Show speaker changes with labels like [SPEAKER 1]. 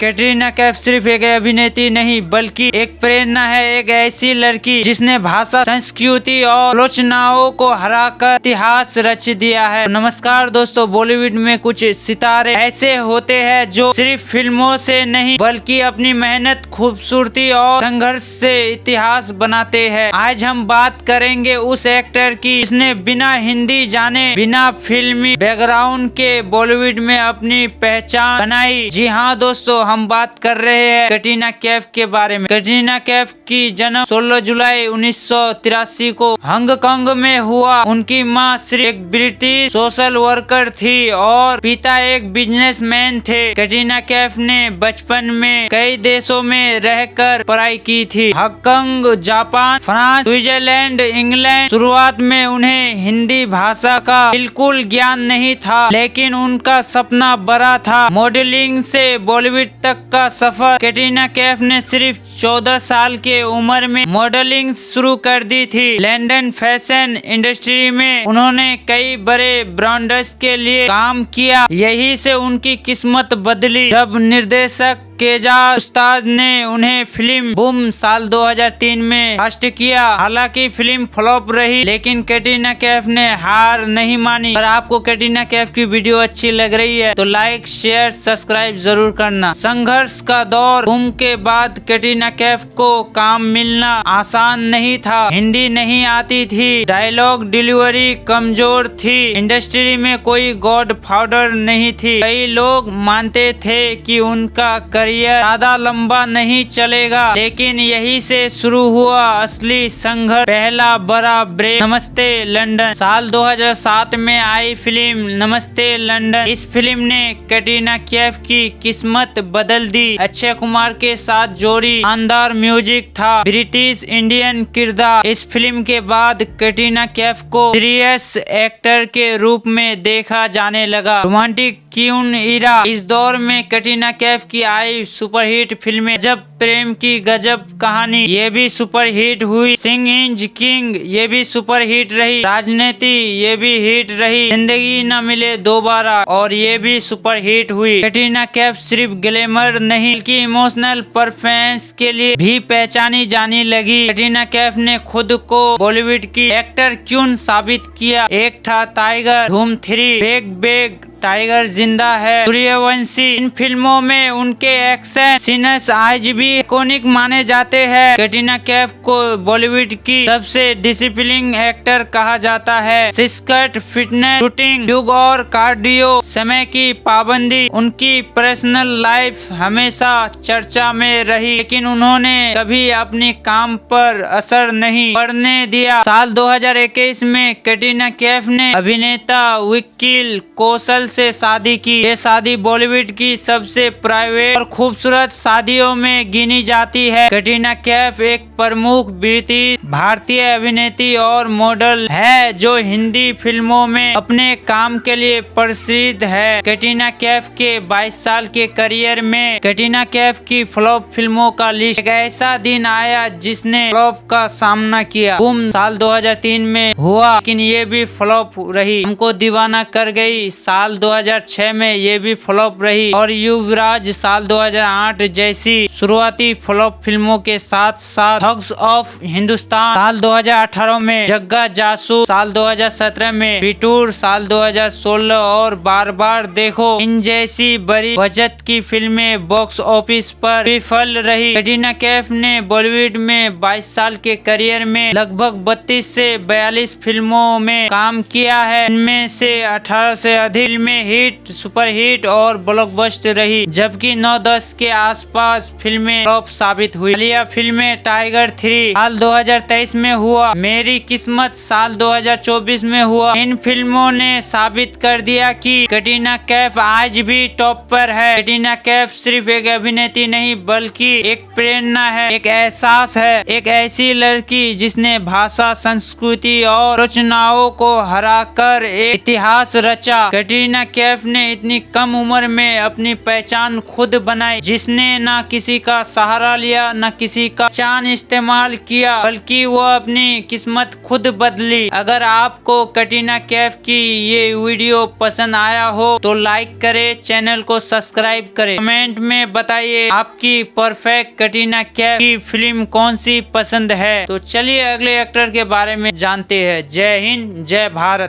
[SPEAKER 1] कैटरीना कैफ सिर्फ एक अभिनेत्री नहीं बल्कि एक प्रेरणा है, एक ऐसी लड़की जिसने भाषा, संस्कृति और आलोचनाओं को हराकर इतिहास रच दिया है। नमस्कार दोस्तों, बॉलीवुड में कुछ सितारे ऐसे होते हैं जो सिर्फ फिल्मों से नहीं बल्कि अपनी मेहनत, खूबसूरती और संघर्ष से इतिहास बनाते हैं। आज हम बात करेंगे उस एक्टर की जिसने बिना हिंदी जाने, बिना फिल्मी बैकग्राउंड के बॉलीवुड में अपनी पहचान बनाई। जी हाँ दोस्तों, हम बात कर रहे हैं कैटरीना कैफ के बारे में। कैटरीना कैफ की जन्म 16 जुलाई 1983 को हांगकांग में हुआ। उनकी माँ सिर्फ एक ब्रिटिश सोशल वर्कर थी और पिता एक बिजनेसमैन थे। कैटरीना कैफ ने बचपन में कई देशों में रहकर पढ़ाई की थी, Hong Kong, Japan, France, Switzerland, England. शुरुआत में उन्हें हिंदी भाषा का बिल्कुल ज्ञान नहीं था, लेकिन उनका सपना बड़ा था, मॉडलिंग से बॉलीवुड तक का सफर। कैटरीना कैफ ने सिर्फ 14 साल के उम्र में मॉडलिंग शुरू कर दी थी। लंदन फैशन इंडस्ट्री में उन्होंने कई बड़े ब्रांड्स के लिए काम किया। यही से उनकी किस्मत बदली जब निर्देशक केजाज उस्ताद ने उन्हें फिल्म बूम साल 2003 में कास्ट किया। हालांकि फिल्म फ्लॉप रही, लेकिन कैटरीना कैफ ने हार नहीं मानी। अगर आपको कैटरीना कैफ की वीडियो अच्छी लग रही है तो लाइक, शेयर, सब्सक्राइब जरूर करना। संघर्ष का दौर। बूम के बाद कैटरीना कैफ को काम मिलना आसान नहीं था। हिंदी नहीं आती थी, डायलॉग डिलीवरी कमजोर थी, इंडस्ट्री में कोई गॉड फादर नहीं थी। कई लोग मानते थे कि उनका करियर ज्यादा लंबा नहीं चलेगा, लेकिन यही से शुरू हुआ असली संघर्ष, पहला बड़ा ब्रेक। नमस्ते लंदन साल 2007 में आई फिल्म नमस्ते लंदन। इस फिल्म ने कैटरीना कैफ की किस्मत बदल दी। अक्षय कुमार के साथ जोड़ी, शानदार म्यूजिक था, ब्रिटिश इंडियन किरदार। इस फिल्म के बाद कैटरीना कैफ को सीरियस एक्टर के रूप में देखा जाने लगा। रोमांटिक क्वीन इरा। इस दौर में कैटरीना कैफ की आई सुपरहिट फिल्में गजब प्रेम की गजब कहानी, ये भी सुपरहिट हुई। सिंह इज किंग, ये भी सुपरहिट रही। राजनीति, ये भी हिट रही। जिंदगी न मिले दोबारा, और ये भी सुपरहिट हुई। कैटरीना कैफ सिर्फ ग्लैमर नहीं बल्कि इमोशनल परफॉर्मेंस के लिए भी पहचानी जाने लगी। कैटरीना कैफ ने खुद को बॉलीवुड की एक्टर क्वीन साबित किया। एक था टाइगर, धूम 3, बेग बेग, टाइगर जिंदा है, सूर्यवंशी। इन फिल्मों में उनके एक्शन सीन्स आज भी आइकॉनिक माने जाते हैं। कैटरीना कैफ को बॉलीवुड की सबसे डिसिप्लिन एक्टर कहा जाता है। सिस्कट, फिटनेस, शूटिंग, युग और कार्डियो, समय की पाबंदी। उनकी पर्सनल लाइफ हमेशा चर्चा में रही, लेकिन उन्होंने कभी अपने काम पर असर नहीं पड़ने दिया। साल 2021 में कैटरीना कैफ ने अभिनेता वकील कौशल से शादी की। ये शादी बॉलीवुड की सबसे प्राइवेट और खूबसूरत शादियों में गिनी जाती है। कैटरीना कैफ एक प्रमुख ब्रिटिश भारतीय अभिनेत्री और मॉडल है जो हिंदी फिल्मों में अपने काम के लिए प्रसिद्ध है। कैटरीना कैफ के 22 साल के करियर में कैटरीना कैफ की फ्लॉप फिल्मों का लिस्ट। एक ऐसा दिन आया जिसने फ्लॉप का सामना किया। बूम साल 2003 में हुआ, लेकिन ये भी फ्लॉप रही। हमको दीवाना कर गई साल 2006 में ये भी फ्लॉप रही, और युवराज साल 2008 जैसी शुरुआती फ्लॉप फिल्मों के साथ साथ थग्स ऑफ हिंदुस्तान साल 2018 में, जग्गा जासूस साल 2017 में, बिटूर साल 2016 और बार बार देखो, इन जैसी बड़ी बजट की फिल्में बॉक्स ऑफिस पर विफल रही। कैटरीना कैफ ने बॉलीवुड में 22 साल के करियर में लगभग 32 से 42 फिल्मों में काम किया है। इनमें से 18 से अधिक फिल्में हिट, सुपरहिट और ब्लॉकबस्टर रही, जबकि 9-10 के आसपास फिल्में फ्लॉप साबित हुई। हालिया फिल्में टाइगर 3 साल 2023 में हुआ, मेरी किस्मत साल 2024 में हुआ। इन फिल्मों ने साबित कर दिया कि कैटरीना कैफ आज भी टॉप पर है। कैटरीना कैफ सिर्फ एक अभिनेत्री नहीं बल्कि एक प्रेरणा है, एक एहसास है, एक ऐसी लड़की जिसने भाषा, संस्कृति और रचनाओं को हराकर एक इतिहास रचा। कैटरीना कटरीना कैफ ने इतनी कम उम्र में अपनी पहचान खुद बनाई, जिसने ना किसी का सहारा लिया ना किसी का चान इस्तेमाल किया, बल्कि वो अपनी किस्मत खुद बदली। अगर आपको कटरीना कैफ की ये वीडियो पसंद आया हो तो लाइक करे, चैनल को सब्सक्राइब करे, कमेंट में बताइए आपकी परफेक्ट कटरीना कैफ की फिल्म कौन सी पसंद है। तो चलिए अगले एक्टर के बारे में जानते हैं। जय हिंद, जय भारत।